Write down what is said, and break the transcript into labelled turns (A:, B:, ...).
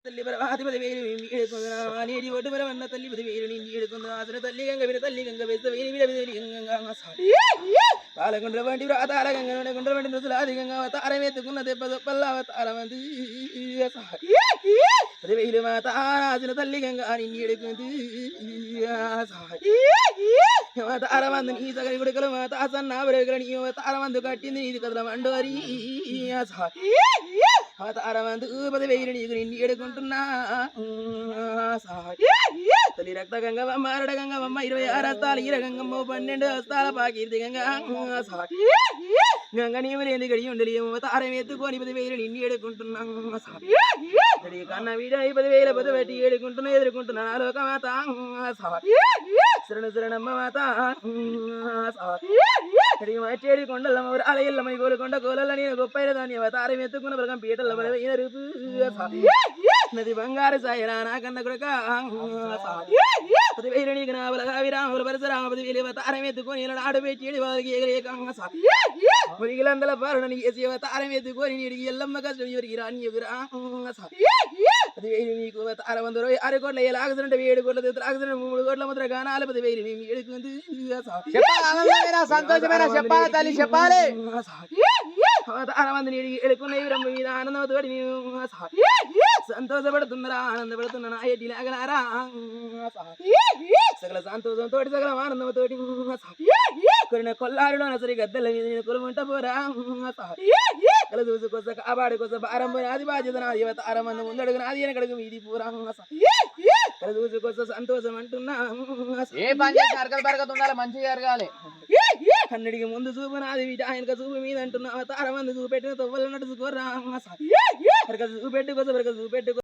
A: తల్లి పరమాధిపతి వేరు నీడి ఒడ్డు పరమన్న తల్లి పది వేరు నిండి ఎడుకుంది ఆసన తల్లి గంగ విన తల్లి గంగ వేస్త వేని విడ పాలగుండ్ర వంటి వ్రాతాల గంగ గుండ్ర వంటి రుసులాది గంగ తారం ఎత్తుకున్న దెబ్బ దొప్పల్లా తారమంది పదివేలు మాత ఆసిన తల్లి గంగ నిండి ఎడుకుంది తారమందు నీ సగలి గుడికలు మాత సన్న నీ తారమందు కట్టింది నీది కదల మండోరి తారమందు 10,000 నీకు నిండి ఎడుకుంటున్నా తల్లి రక్త గంగమ్మ అరడ గంగమ్మ 26 హస్తాలు ఈర గంగమ్మ 12 హస్తాల పాకీర్తి గంగ గంగ నీవు లేని గడి ఉండలేము తారం ఎత్తుకొని 10,000 నిండి ఎడుకుంటున్నా కన్న వీడ 10,000 పొద పెట్టి ఎడుకుంటున్నా ఎదుర్కొంటున్నా లోకమాత శరణు శరణమ్మ మాత చేడి కొండలమ్మ అలయల్లమ్మ కోలుకొండ కోలల్ల నేను గొప్పైన దాన్ని తారం ఎత్తుకున్న బలగం పీటల బలమైన రూపు నది బంగారు సాయరా నా కన్న కొడుక 10,000 నీకు నా బలగా విరాముల పరశురామ 10,000 తారం ఎత్తుకొని ఆడు పెట్టి వాళ్ళకి ఎగరేకంగా మురిగిలందల పారుడని చేసి తారం ఎత్తుకొని నీడికి ఎల్లమ్మ కష్టం ఎవరికి రాని ఎగురా 10,000 నీకు తారం 6 కోట్ల లాగసంటే 7 కోట్ల త్రాగసంటే 3 కోట్ల ముద్ర గానాలు 10,000 మేము ఎడుకుంది
B: సంతోషమైన చెప్పాలి తల్లి చెప్పాలి
A: తారమంది నీడికి ఎడుకున్న బ్రహ్మ మీద ఆనందంతోటి మేము సంతోషపడుతున్నారా ఆనందపడుతున్నా ఎడ్డి లాగనారా సకల సంతోషంతో సకల ఆనందంతో కొరిన కొల్లారులో సరి గద్దెల మీద నేను కొలుముంట పోరా కల చూసుకోస కాపాడు కోసం భారం పోయి అది బాధ్యత నాది తారమంది ముందడుగు నాది వెనకడుగు మీది పూరా కల చూసుకోస సంతోషం అంటున్నా
B: ఏ పని చేసి అరకల బరకత ఉండాలి మంచిగా జరగాలి
A: కన్నడికి ముందు చూపు నాది వీటి ఆయనక చూపు మీద అంటున్నా తారమంది చూపెట్టిన తవ్వలన్నట్టు చూకోరా చూపెట్టుకోస చూపెట్టుకో